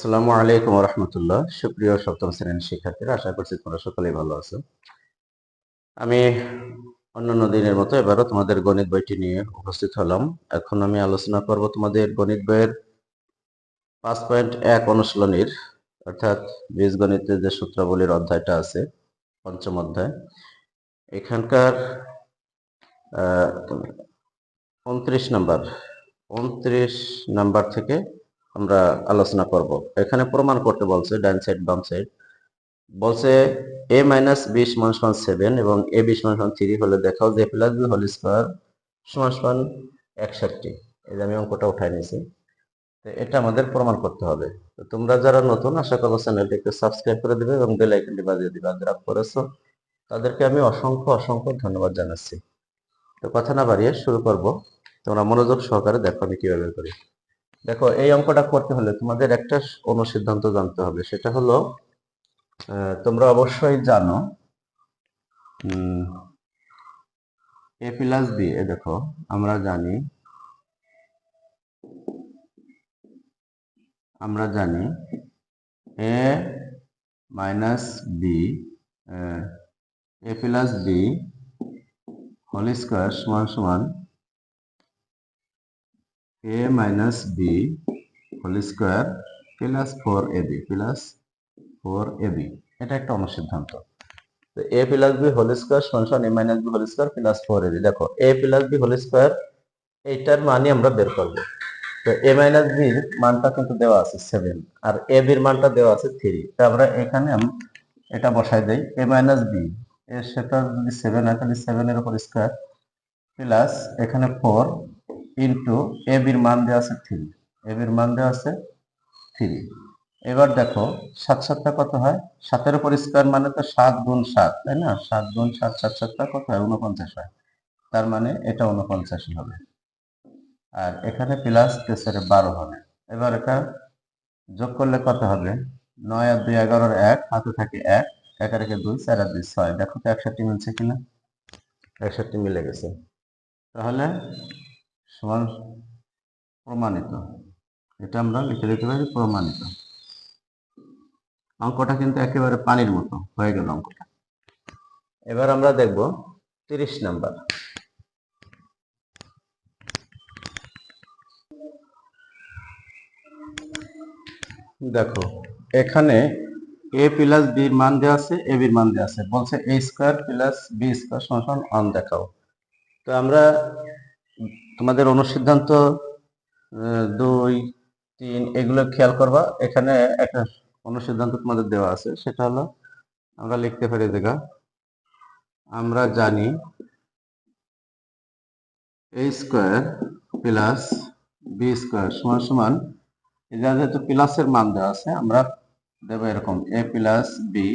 আসসালামু আলাইকুম রহমতুল্লাহ। সুপ্রিয় সপ্তম শ্রেণীর শিক্ষার্থীরা, আশা করছি তোমরা সকলেই ভালো আছো। আমি অন্যান্য দিনের মতো এবারও তোমাদের গণিত বইটি নিয়ে উপস্থিত হলাম। এখন আমি আলোচনা করব তোমাদের গণিত বইয়ের 5.1 অনুশীলনীর, অর্থাৎ বীজগণিতের যে সূত্রাবলীর অধ্যায়টা আছে, পঞ্চম অধ্যায়। এখানকার 29 নাম্বার থেকে আমরা আলোচনা করব। এখানে প্রমাণ করতে বলছে, ডান সাইড বাম সাইড বলছে a মাইনাস বি সমান সমান 7 এবং a বি সমান সমান 3 হলে দেখাও যে প্লাস বি হোল স্কয়ার সমান সমান 61। এই যে আমি অঙ্কটা উঠাই নিয়েছি, তো এটা আমাদের প্রমাণ করতে হবে। তো তোমরা যারা নতুন, আশা করব চ্যানেলটি একটু সাবস্ক্রাইব করে দিবে এবং বেল আইকনটি বাজিয়ে দিবে। আর যারা করেছো তাদেরকে আমি অসংখ্য অসংখ্য ধন্যবাদ জানাচ্ছি। তো কথা না বাড়িয়ে শুরু করব। তোমরা মনোযোগ সহকারে দেখো আমি কিভাবে করি। দেখো, এই অঙ্কটা করতে হলে তোমাদের একটা অনুসিদ্ধান্ত জানতে হবে। সেটা হলো, তোমরা অবশ্যই জানো এ প্লাস বি। এ দেখো, আমরা জানি a minus b, a plus b whole square সমান সমান a minus b whole square plus 4ab এটা একটা অনুসিদ্ধান্ত। তো a plus b whole square সমান সমান a minus b whole square plus 4ab। দেখো, a plus b whole square এইটার মানই আমরা বের করব। তো এ মাইনাস বির মানটা কিন্তু দেওয়া আছে 7 আর এ বির মানটা দেওয়া আছে 3। তো আমরা এখানে এটা বসাই দেই, এ মাইনাস বি এর সেটা যদি 7 হয় তাহলে 7 এর উপর স্কয়ার প্লাস এখানে 4 ইনটু এ বির মান দেওয়া আছে 3। এ বির মান দেওয়া আছে 3। এবার দেখো 7 7টা কত হয়? 7 এর উপর স্কয়ার মানে তো 7 গুণ 7, তাই না? 7 গুণ 7 7 7টা কত হয়? 49 হয়। তার মানে এটা 49 হবে। আর এখানে প্লাস 12 হবে। এবার এটা যোগ করলে কত হবে? 9 আর 2 11 আর 1 হাতে থাকে 1, 1 আর 2 4 আর 2 6। দেখো তো 61 মিলছে কিনা? 61 মিলে গেছে। তাহলে সমান প্রমাণিত। এটা আমরা লিখে দিতে পারি প্রমাণিত। অঙ্কটা কিন্তু একেবারে পানির মতো হয়ে গেল অঙ্কটা। এবার আমরা দেখব 30 নাম্বার। দেখো, এখানে এ প্লাস বির মান দেওয়া আছে, এ বির মান দেওয়া আছে। বলছে এ স্কয়ার প্লাস বি স্কয়ার সমান 1 দেখাও। তো আমরা তোমাদের অনুসিদ্ধান্ত 2 3 এগুলো খেয়াল করবা। এখানে একটা অনুসিদ্ধান্ত তোমাদের দেওয়া আছে, সেটা হলো আমরা লিখতে পারি দেখা, আমরা জানি এ স্কয়ার প্লাস বি স্কয়ার সমান সমান, যেহেতু প্লাসের মান দেওয়া আছে আমরা দেবো এরকম এ প্লাস বি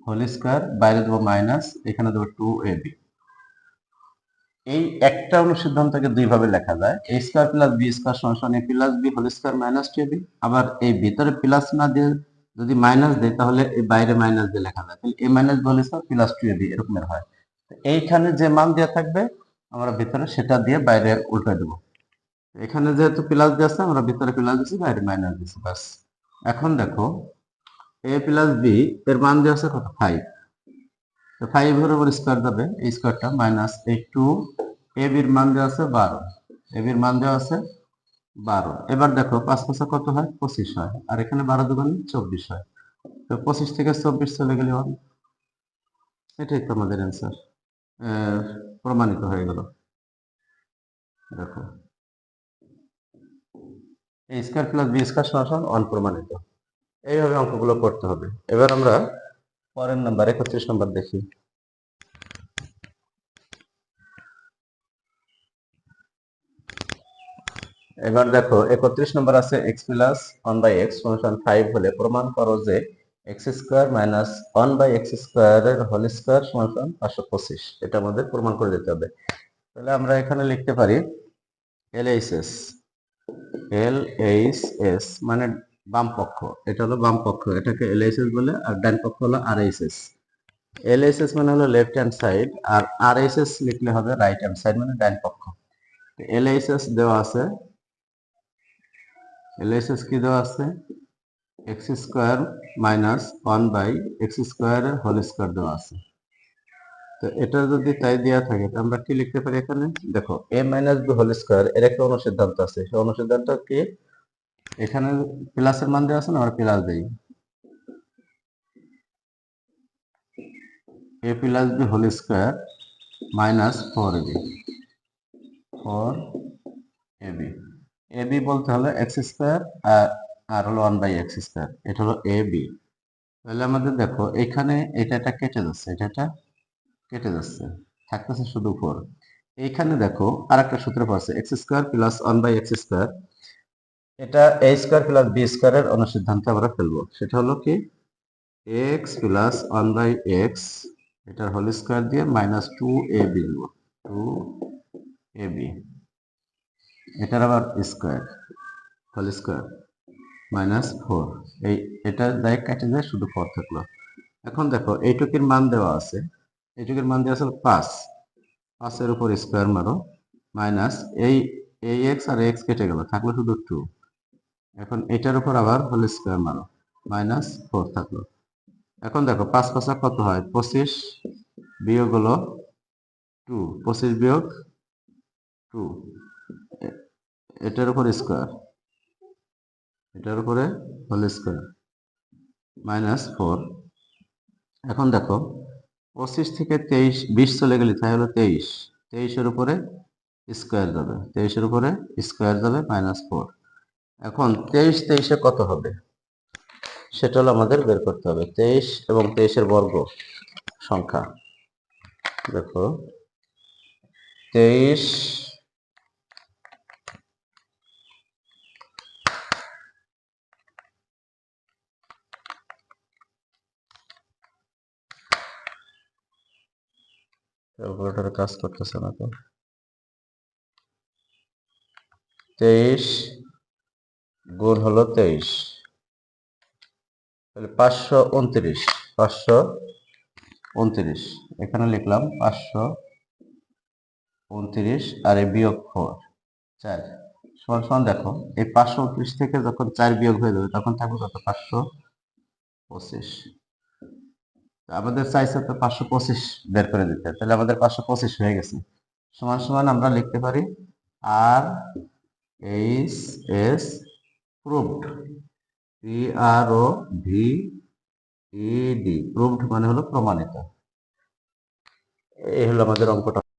হোল স্কয়ার, বাইরে দেবো মাইনাস, এখানে দেবো 2ab। এই একটা অনুসিদ্ধান্তকে দুই ভাবে লেখা যায়, a square plus b square সমান সমান a plus b whole square minus 2ab। আবার এই ভিতরে প্লাস না দিয়ে যদি মাইনাস দেয় তাহলে এই বাইরে মাইনাস দিয়ে লেখা যায়, তাহলে a minus b whole square plus 2ab এরকমের হয়। এইখানে যে মান দেওয়া থাকবে আমরা ভিতরে সেটা দিয়ে বাইরে উল্টে দেবো। এখানে যেহেতু প্লাস দিয়ে আছে আমরা ভিতরে প্লাস দিচ্ছি, বাইরে মাইনাস দিচ্ছি, বাস। এখন দেখো এ প্লাস বি এর মান দেওয়া আছে কত? 5। তো 5 এর উপর স্কয়ার যাবে, এই স্কয়ারটা মাইনাস এই 2। এ বির মান দেওয়া আছে 12, এ বির মান দেওয়া আছে 12। এবার দেখো 5 5 কত হয়? 25 হয়। আর এখানে 12 দুগুণে 24 হয়। তো 25 থেকে 24 চলে গেলে 1। এটাই তো আমাদের অ্যান্সার, প্রমাণিত হয়ে গেল। দেখো, এ স্কয়ার প্লাস বি স্কয়ার সমান 1 প্রমাণিত। এইভাবে অঙ্কগুলো করতে হবে। এবার আমরা পরের নাম্বার 31 নাম্বার দেখি। এবার দেখো 31 নম্বর আছে এক্স প্লাস 1/x সমান 5 হলে প্রমাণ করো যে এক্স স্কয়ার মাইনাস 1/x স্কয়ারের হোল স্কয়ার সমান 525। এটা আমাদের প্রমাণ করে দিতে হবে। তাহলে আমরা এখানে লিখতে পারি LHS, LHS মানে বাম পক্ষ, এটা হলো বাম পক্ষ, এটাকে LHS বলে, আর ডান পক্ষ হলো RHS। LHS মানে হলো লেফট হ্যান্ড সাইড, আর RHS লিখলে হবে রাইট হ্যান্ড সাইড মানে ডান পক্ষ। LHS দেওয়া আছে, LHS কি দেওয়া আছে? X square minus 1/x² whole square দেওয়া আছে। তো এটা যদি তাই দেওয়া থাকে আমরা কি লিখতে পারি এখানে? দেখো a minus b whole square এর একটা অনুসিদ্ধান্ত আছে। সেই অনুসিদ্ধান্ত কি? এখানে প্লাসের মান দেওয়া আছে না, আমরা প্লাস দেই। a plus b whole square minus 4ab 4ab ab বলতে হলো এক্স স্কোয়ার আর হলো 1/x²। এটা হলো ab। তাহলে আমাদের দেখো এখানে এটা কেটে যাচ্ছে, এটা কেটে যাচ্ছে, থাকতেছে শুধু 4। এইখানে দেখো আরেকটা সূত্র পাচ্ছে x² প্লাস 1/x²। এটা a² প্লাস b² এর অনুসিদ্ধান্তে আমরা ফেলবো। সেটা হলো কি x প্লাস 1/x এটার হোল স্কোয়ার দিয়ে মাইনাস 2ab দিব, 2ab এটার আবার স্কোয়ার হোল স্কোয়ার মাইনাস 4। এটা ডাইরেক্ট কেটে যায়, শুধু 4 থাকলো। এখন দেখো এইটুকুর মান দেওয়া আছে, এইটুকুর মান দেওয়া আছে 5। 5 এর উপর স্কোয়ার মারো মাইনাস এই এক্স আর এক্স কেটে গেল, থাকলো শুধু 2। এখন এটার উপর আবার হোল স্কোয়ার মারো মাইনাস 4 থাকলো। এখন দেখো 5 5 কত হয়? 25 বিয়োগ হলো 2, 25 বিয়োগ 2, এটার উপর স্কোয়ার, এটার উপরে হোল স্কোয়ার মাইনাস 4। এখন দেখো 25 থেকে 20 চলে গেলে তাই হলো 23। 23-এর উপরে স্কোয়ার যাবে, 23-এর উপরে স্কোয়ার যাবে মাইনাস 4। এখন 23 কত হবে সেটা হলো আমাদের বের করতে হবে। 23 এবং 23-এর বর্গ সংখ্যা। দেখো 23 ক্যালকুলেটর কাজ করতেছে না তো। 23 গুণ হলো 23, তাহলে 529। 529 এখানে লিখলাম 529 আর এই বিয়োগ 4 সমান সমান। দেখো এই 529 থেকে যখন 4 বিয়োগ হয়ে যাবে তখন থাকবে কত? 525। আমাদের চাইছে তো 525 বের করে দিতে, তাহলে আমাদের 525 হয়ে গেছে। সমান সমান আমরা লিখতে পারি R H S proved, PROVED proved মানে হলো প্রমাণিত। এই হলো আমাদের অঙ্কটা।